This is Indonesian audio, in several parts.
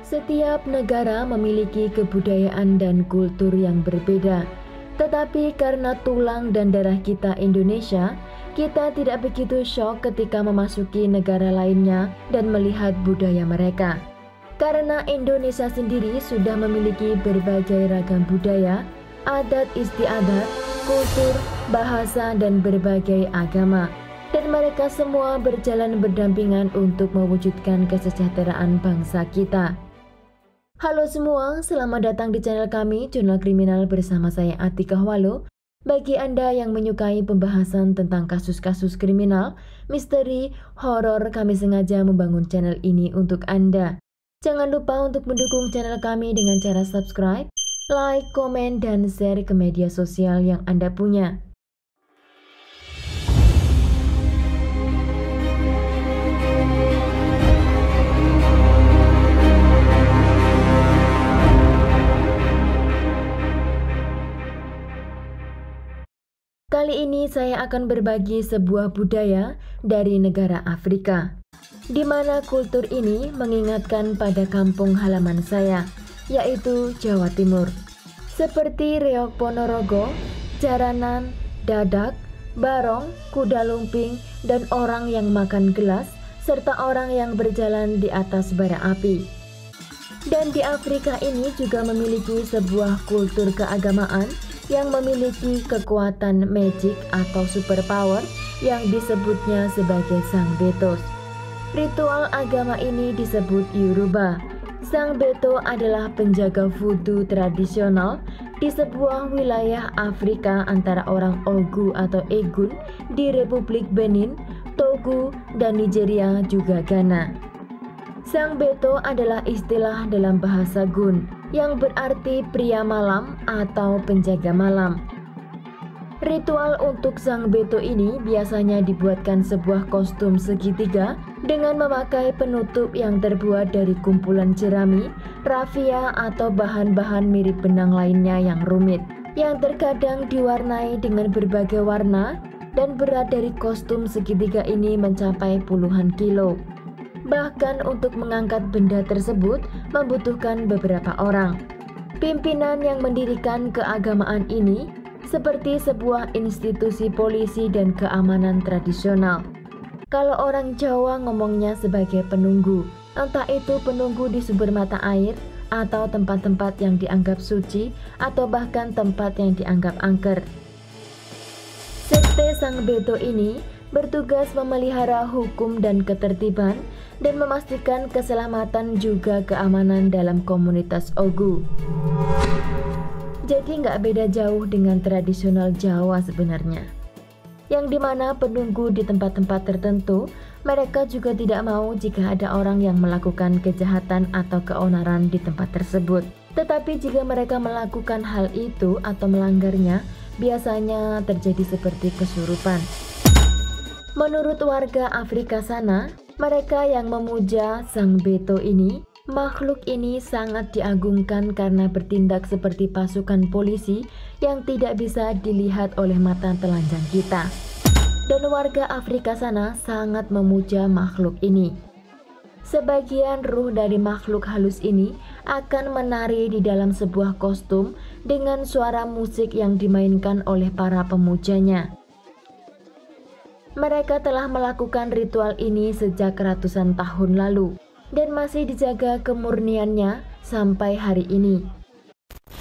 Setiap negara memiliki kebudayaan dan kultur yang berbeda. Tetapi karena tulang dan darah kita Indonesia, kita tidak begitu syok ketika memasuki negara lainnya dan melihat budaya mereka. Karena Indonesia sendiri sudah memiliki berbagai ragam budaya, adat istiadat, kultur, bahasa, dan berbagai agama. Dan mereka semua berjalan berdampingan untuk mewujudkan kesejahteraan bangsa kita. Halo semua, selamat datang di channel kami, Jurnal Kriminal bersama saya Atika Walu. Bagi Anda yang menyukai pembahasan tentang kasus-kasus kriminal, misteri, horor, kami sengaja membangun channel ini untuk Anda. Jangan lupa untuk mendukung channel kami dengan cara subscribe, like, komen, dan share ke media sosial yang Anda punya. Kali ini saya akan berbagi sebuah budaya dari negara Afrika, di mana kultur ini mengingatkan pada kampung halaman saya, yaitu Jawa Timur. Seperti reog Ponorogo, jaranan, dadak, barong, kuda lumping, dan orang yang makan gelas, serta orang yang berjalan di atas bara api. Dan di Afrika ini juga memiliki sebuah kultur keagamaan yang memiliki kekuatan magic atau superpower yang disebutnya sebagai Sang Betos. Ritual agama ini disebut Yoruba. Sang Beto adalah penjaga voodoo tradisional di sebuah wilayah Afrika antara orang Ogu atau Egun di Republik Benin, Togo, dan Nigeria juga Ghana. Sang Beto adalah istilah dalam bahasa Gun yang berarti pria malam atau penjaga malam. Ritual untuk Sang Beto ini biasanya dibuatkan sebuah kostum segitiga dengan memakai penutup yang terbuat dari kumpulan jerami, rafia, atau bahan-bahan mirip benang lainnya yang rumit, yang terkadang diwarnai dengan berbagai warna, dan berat dari kostum segitiga ini mencapai puluhan kilo. Bahkan untuk mengangkat benda tersebut membutuhkan beberapa orang. Pimpinan yang mendirikan keagamaan ini seperti sebuah institusi polisi dan keamanan tradisional. Kalau orang Jawa ngomongnya sebagai penunggu, entah itu penunggu di sumber mata air, atau tempat-tempat yang dianggap suci, atau bahkan tempat yang dianggap angker. Sekte Sang Beto ini bertugas memelihara hukum dan ketertiban dan memastikan keselamatan juga keamanan dalam komunitas Ogu. Jadi nggak beda jauh dengan tradisional Jawa sebenarnya, yang dimana penunggu di tempat-tempat tertentu, mereka juga tidak mau jika ada orang yang melakukan kejahatan atau keonaran di tempat tersebut. Tetapi jika mereka melakukan hal itu atau melanggarnya, biasanya terjadi seperti kesurupan. Menurut warga Afrika sana, mereka yang memuja Sang Beto ini, makhluk ini sangat diagungkan karena bertindak seperti pasukan polisi yang tidak bisa dilihat oleh mata telanjang kita. Dan warga Afrika sana sangat memuja makhluk ini. Sebagian ruh dari makhluk halus ini akan menari di dalam sebuah kostum dengan suara musik yang dimainkan oleh para pemujanya. Mereka telah melakukan ritual ini sejak ratusan tahun lalu dan masih dijaga kemurniannya sampai hari ini.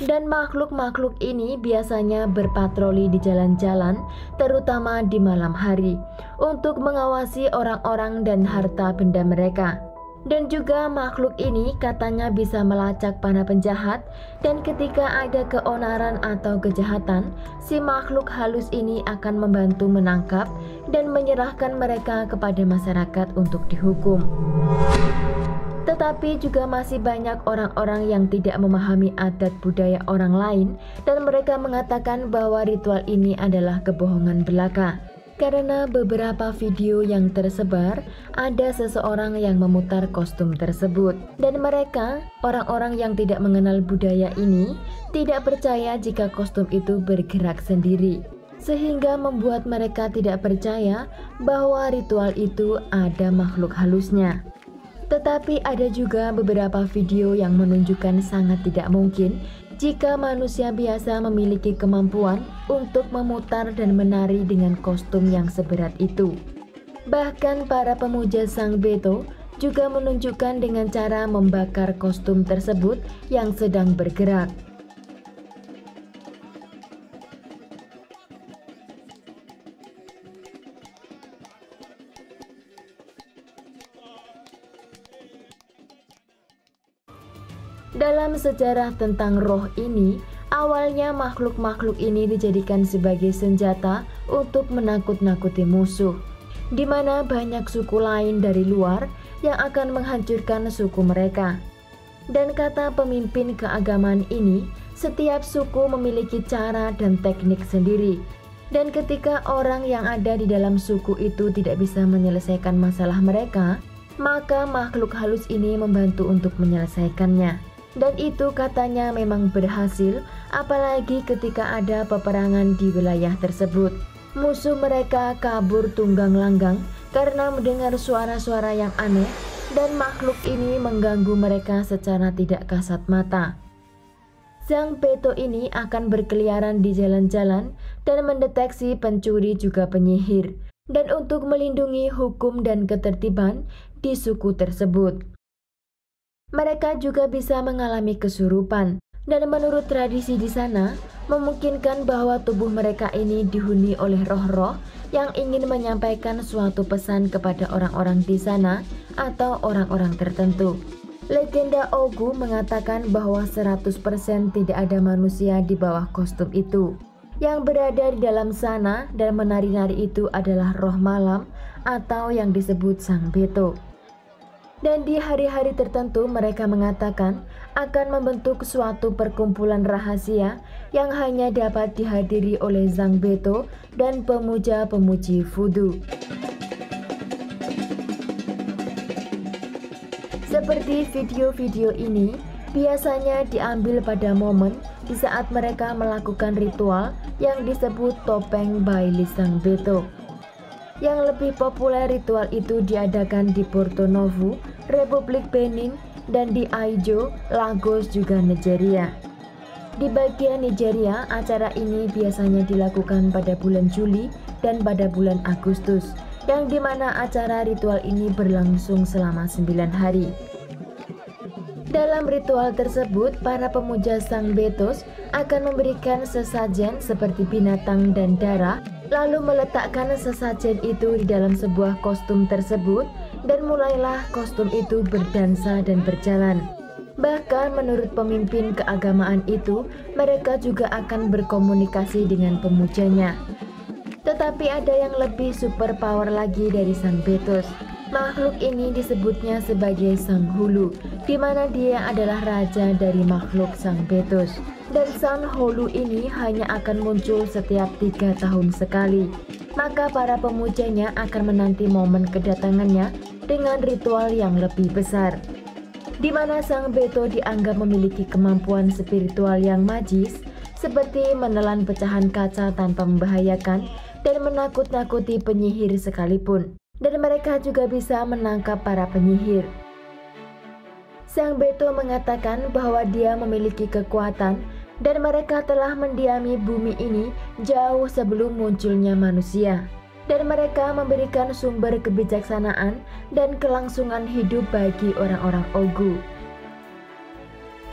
Dan makhluk-makhluk ini biasanya berpatroli di jalan-jalan, terutama di malam hari, untuk mengawasi orang-orang dan harta benda mereka. Dan juga makhluk ini katanya bisa melacak para penjahat, dan ketika ada keonaran atau kejahatan, si makhluk halus ini akan membantu menangkap dan menyerahkan mereka kepada masyarakat untuk dihukum. Tetapi juga masih banyak orang-orang yang tidak memahami adat budaya orang lain, dan mereka mengatakan bahwa ritual ini adalah kebohongan belaka. Karena beberapa video yang tersebar, ada seseorang yang memutar kostum tersebut. Dan mereka, orang-orang yang tidak mengenal budaya ini, tidak percaya jika kostum itu bergerak sendiri. Sehingga membuat mereka tidak percaya bahwa ritual itu ada makhluk halusnya. Tetapi ada juga beberapa video yang menunjukkan sangat tidak mungkin jika manusia biasa memiliki kemampuan untuk memutar dan menari dengan kostum yang seberat itu. Bahkan para pemuja Sang Beto juga menunjukkan dengan cara membakar kostum tersebut yang sedang bergerak. Dalam sejarah tentang roh ini, awalnya makhluk-makhluk ini dijadikan sebagai senjata untuk menakut-nakuti musuh, di mana banyak suku lain dari luar yang akan menghancurkan suku mereka. Dan kata pemimpin keagamaan ini, setiap suku memiliki cara dan teknik sendiri. Dan ketika orang yang ada di dalam suku itu tidak bisa menyelesaikan masalah mereka, maka makhluk halus ini membantu untuk menyelesaikannya. Dan itu katanya memang berhasil, apalagi ketika ada peperangan di wilayah tersebut. Musuh mereka kabur tunggang-langgang karena mendengar suara-suara yang aneh, dan makhluk ini mengganggu mereka secara tidak kasat mata. Sang Beto ini akan berkeliaran di jalan-jalan dan mendeteksi pencuri juga penyihir, dan untuk melindungi hukum dan ketertiban di suku tersebut. Mereka juga bisa mengalami kesurupan, dan menurut tradisi di sana, memungkinkan bahwa tubuh mereka ini dihuni oleh roh-roh yang ingin menyampaikan suatu pesan kepada orang-orang di sana atau orang-orang tertentu. Legenda Ogu mengatakan bahwa 100% tidak ada manusia di bawah kostum itu. Yang berada di dalam sana dan menari-nari itu adalah roh malam atau yang disebut Sang Beto. Dan di hari-hari tertentu mereka mengatakan akan membentuk suatu perkumpulan rahasia yang hanya dapat dihadiri oleh Sang Beto dan pemuja-pemuji voodoo. Seperti video-video ini biasanya diambil pada momen di saat mereka melakukan ritual yang disebut topeng Baili Sang Beto. Yang lebih populer ritual itu diadakan di Porto Novo, Republik Benin, dan di Aijo, Lagos juga Nigeria. Di bagian Nigeria, acara ini biasanya dilakukan pada bulan Juli dan pada bulan Agustus, yang dimana acara ritual ini berlangsung selama 9 hari. Dalam ritual tersebut, para pemuja Sang Betos akan memberikan sesajen seperti binatang dan darah, lalu meletakkan sesajen itu di dalam sebuah kostum tersebut, dan mulailah kostum itu berdansa dan berjalan. Bahkan menurut pemimpin keagamaan itu, mereka juga akan berkomunikasi dengan pemujanya. Tetapi ada yang lebih super power lagi dari Sang Betos. Makhluk ini disebutnya sebagai Sang Hulu, di mana dia adalah raja dari makhluk Sang Betos. Dan Sang Hulu ini hanya akan muncul setiap 3 tahun sekali. Maka para pemujanya akan menanti momen kedatangannya dengan ritual yang lebih besar, di mana Sang Beto dianggap memiliki kemampuan spiritual yang magis, seperti menelan pecahan kaca tanpa membahayakan dan menakut-nakuti penyihir sekalipun. Dan mereka juga bisa menangkap para penyihir. Sang Beto mengatakan bahwa dia memiliki kekuatan dan mereka telah mendiami bumi ini jauh sebelum munculnya manusia. Dan mereka memberikan sumber kebijaksanaan dan kelangsungan hidup bagi orang-orang Ogu.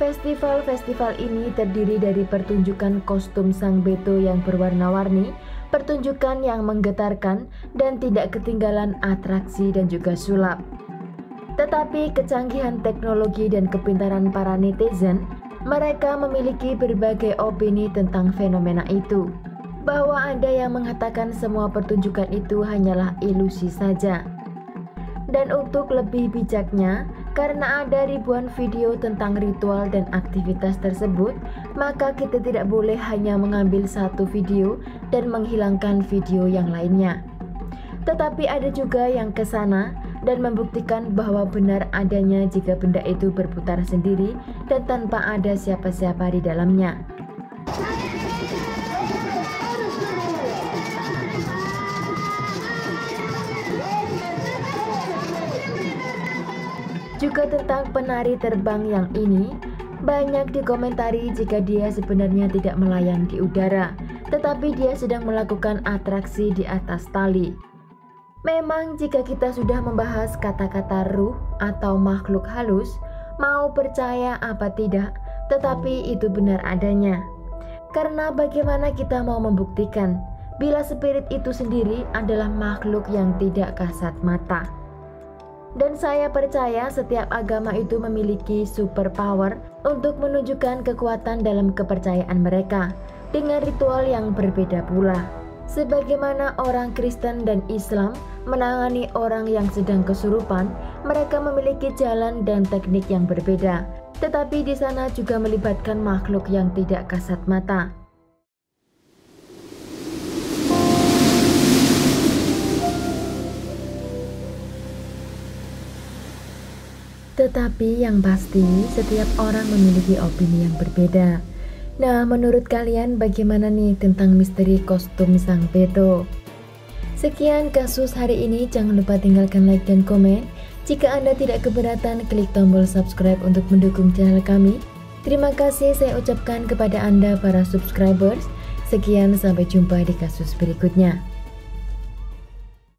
Festival-festival ini terdiri dari pertunjukan kostum Sang Beto yang berwarna-warni, pertunjukan yang menggetarkan, dan tidak ketinggalan atraksi dan juga sulap. Tetapi kecanggihan teknologi dan kepintaran para netizen, mereka memiliki berbagai opini tentang fenomena itu. Bahwa ada yang mengatakan semua pertunjukan itu hanyalah ilusi saja. Dan untuk lebih bijaknya, karena ada ribuan video tentang ritual dan aktivitas tersebut, maka kita tidak boleh hanya mengambil satu video dan menghilangkan video yang lainnya. Tetapi ada juga yang kesana dan membuktikan bahwa benar adanya jika benda itu berputar sendiri dan tanpa ada siapa-siapa di dalamnya. Juga tentang penari terbang yang ini, banyak dikomentari jika dia sebenarnya tidak melayang di udara, tetapi dia sedang melakukan atraksi di atas tali. Memang jika kita sudah membahas kata-kata ruh atau makhluk halus, mau percaya apa tidak, tetapi itu benar adanya. Karena bagaimana kita mau membuktikan bila spirit itu sendiri adalah makhluk yang tidak kasat mata? Dan saya percaya setiap agama itu memiliki superpower untuk menunjukkan kekuatan dalam kepercayaan mereka dengan ritual yang berbeda pula. Sebagaimana orang Kristen dan Islam menangani orang yang sedang kesurupan, mereka memiliki jalan dan teknik yang berbeda. Tetapi di sana juga melibatkan makhluk yang tidak kasat mata. Tetapi yang pasti, setiap orang memiliki opini yang berbeda. Nah, menurut kalian bagaimana nih tentang misteri kostum Sang Beto? Sekian kasus hari ini, jangan lupa tinggalkan like dan komen. Jika Anda tidak keberatan, klik tombol subscribe untuk mendukung channel kami. Terima kasih saya ucapkan kepada Anda para subscribers. Sekian, sampai jumpa di kasus berikutnya.